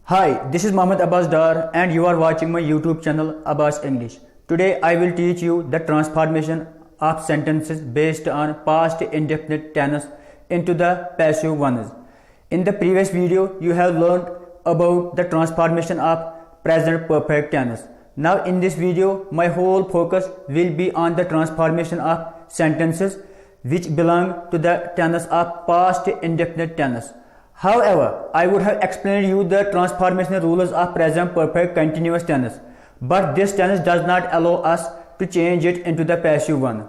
Hi, this is Mohd Abass Dar and you are watching my YouTube channel Abass English. Today I will teach you the transformation of sentences based on past indefinite tense into the passive ones. In the previous video, you have learned about the transformation of present perfect tense. Now in this video, my whole focus will be on the transformation of sentences which belong to the tense of past indefinite tense. However, I would have explained you the transformation rules of present perfect continuous tense, but this tense does not allow us to change it into the passive one.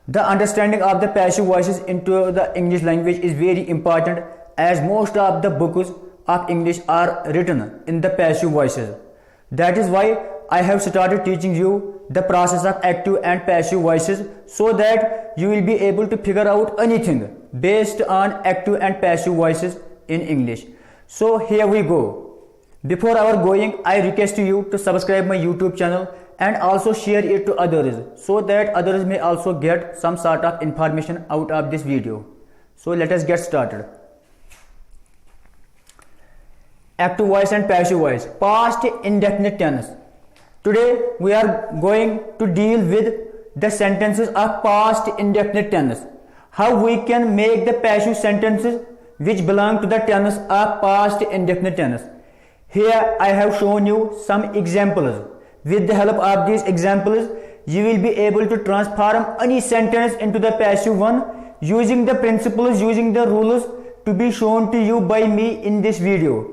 The understanding of the passive voices into the English language is very important, as most of the books of English are written in the passive voices. That is why I have started teaching you the process of active and passive voices, so that you will be able to figure out anything based on active and passive voices in English. So here we go. Before our going, I request you to subscribe my YouTube channel and also share it to others, so that others may also get some sort of information out of this video. So let us get started. Active voice and passive voice, past indefinite tense. Today we are going to deal with the sentences of past indefinite tense. How we can make the passive sentences which belong to the tense of past indefinite tense. Here I have shown you some examples. With the help of these examples, you will be able to transform any sentence into the passive one using the principles, using the rules to be shown to you by me in this video.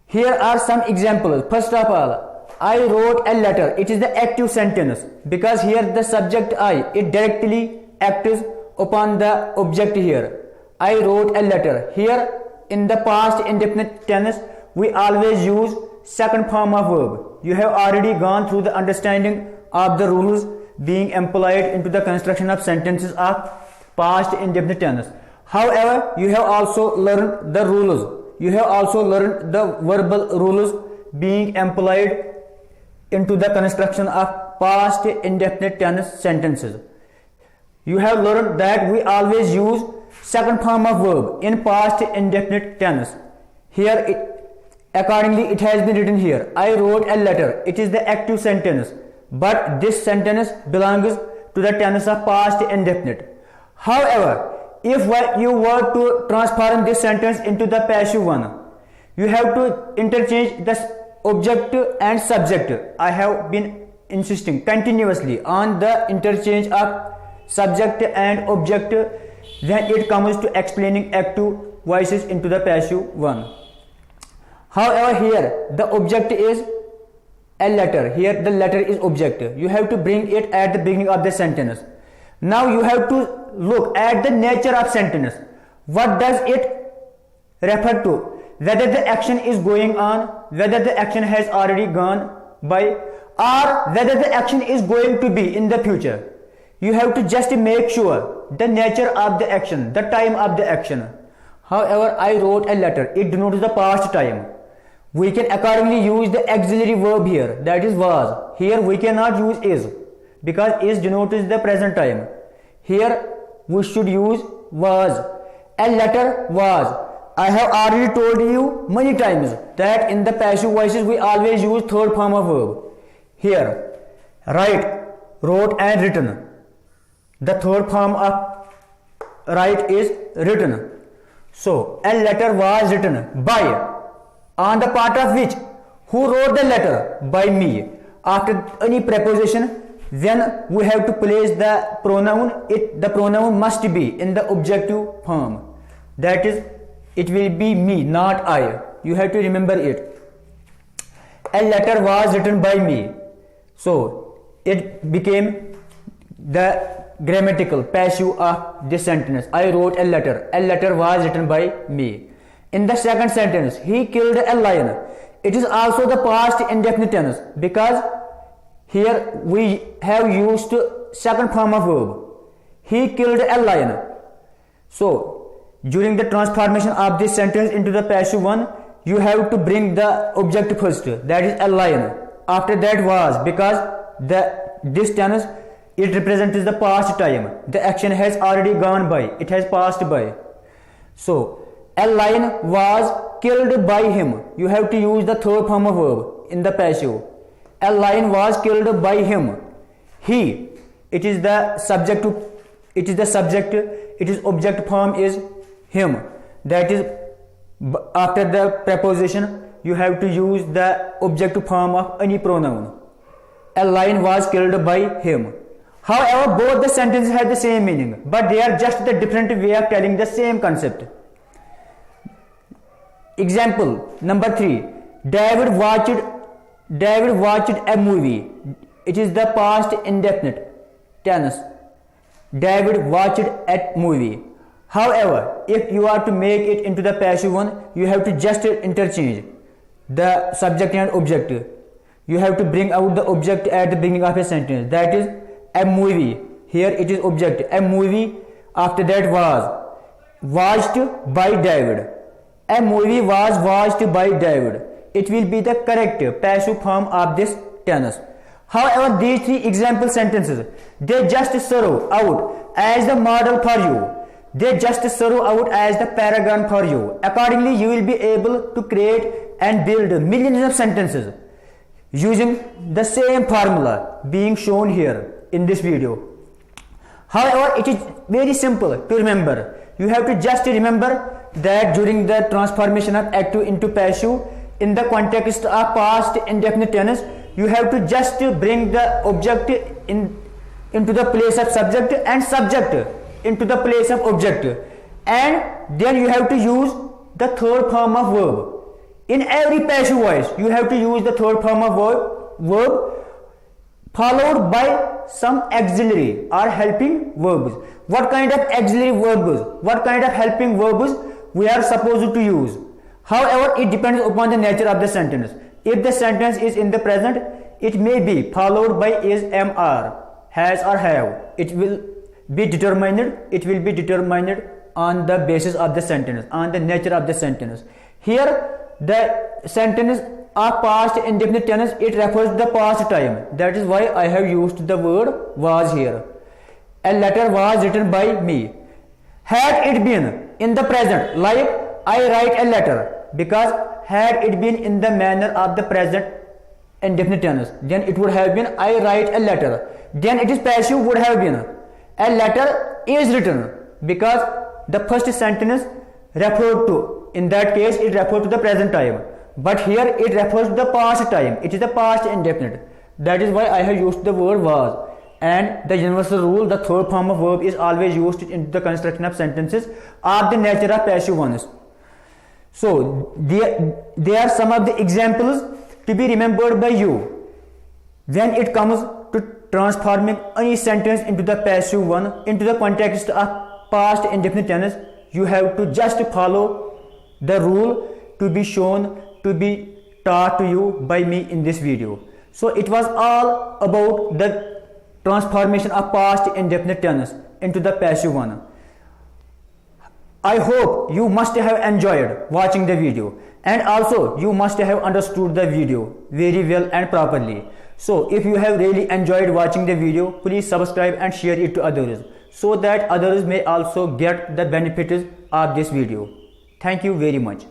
Here are some examples. First of all, I wrote a letter. It is the active sentence because here the subject I, it directly acts upon the object here. I wrote a letter. Here in the past indefinite tense, we always use second form of verb. You have already gone through the understanding of the rules being employed into the construction of sentences of past indefinite tense. However, you have also learned the rules. You have also learned the verbal rules being employed into the construction of past indefinite tense sentences. You have learned that we always use second form of verb in past indefinite tense. Here accordingly it has been written here, I wrote a letter. It is the active sentence, but this sentence belongs to the tense of past indefinite. However, if you were to transform this sentence into the passive one, you have to interchange the object and subject. I have been insisting continuously on the interchange of subject and object when it comes to explaining active voices into the passive one. However, here the object is a letter. Here the letter is object. You have to bring it at the beginning of the sentence. Now you have to look at the nature of sentence. What does it refer to? Whether the action is going on, whether the action has already gone by, or whether the action is going to be in the future. You have to just make sure the nature of the action, the time of the action. However, I wrote a letter. It denotes the past time. We can accordingly use the auxiliary verb here, that is was. Here we cannot use is because is denotes the present time. Here we should use was. A letter was. I have already told you many times that in the passive voices we always use third form of verb. Here, write, wrote and written. The third form of write is written. So, a letter was written by. On the part of which? Who wrote the letter? By me. After any preposition, then we have to place the pronoun. The pronoun must be in the objective form. That is, it will be me, not I. You have to remember it. A letter was written by me. So, it became the grammatical passive of this sentence. I wrote a letter. A letter was written by me. In the second sentence, he killed a lion. It is also the past indefinite tense because here we have used second form of verb. He killed a lion. So, during the transformation of this sentence into the passive one, you have to bring the object first, that is a lion. After that was, because this tense, it represents the past time. The action has already gone by. It has passed by. So, a lion was killed by him. You have to use the third form of verb in the passive. A lion was killed by him. He, it is the subject to, it is the subject, it is object form is him. That is, after the preposition you have to use the object form of any pronoun. A lion was killed by him. However, both the sentences have the same meaning, but they are just the different way of telling the same concept. Example number 3. David watched a movie. It is the past indefinite tense. David watched a movie. However, if you are to make it into the passive one, you have to just interchange the subject and object. You have to bring out the object at the beginning of a sentence. That is a movie. Here it is object. A movie. After that was watched by David. A movie was watched by David. It will be the correct passive form of this tense. However, these 3 example sentences, they just serve out as the model for you. They just serve out as the paragon for you. Accordingly, you will be able to create and build millions of sentences using the same formula being shown here in this video. However, it is very simple to remember. You have to just remember that during the transformation of active into passive in the context of past indefinite tense, you have to just bring the object into the place of subject and subject into the place of object, and then you have to use the third form of verb. In every passive voice you have to use the third form of verb followed by some auxiliary or helping verbs. What kind of auxiliary verbs, what kind of helping verbs we are supposed to use? However, it depends upon the nature of the sentence. If the sentence is in the present, it may be followed by is, am, are, has or have. It will be determined on the basis of the sentence, on the nature of the sentence. Here the sentence of past indefinite tense, it refers to the past time. That is why I have used the word was here. A letter was written by me. Had it been in the present, like I write a letter, because had it been in the manner of the present indefinite tense, then it would have been I write a letter. Then it is passive would have been a letter is written, because the first sentence referred to, in that case it referred to the present time, but here it refers to the past time. It is the past indefinite. That is why I have used the word was. And the universal rule, the third form of verb is always used in the construction of sentences of the nature of passive ones. So there are some of the examples to be remembered by you when it comes to transforming any sentence into the passive one, into the context of past indefinite tense. You have to just follow the rule to be shown, to be taught to you by me in this video. So it was all about the transformation of past indefinite tense into the passive one. I hope you must have enjoyed watching the video, and also you must have understood the video very well and properly. So if you have really enjoyed watching the video, please subscribe and share it to others, so that others may also get the benefits of this video. Thank you very much.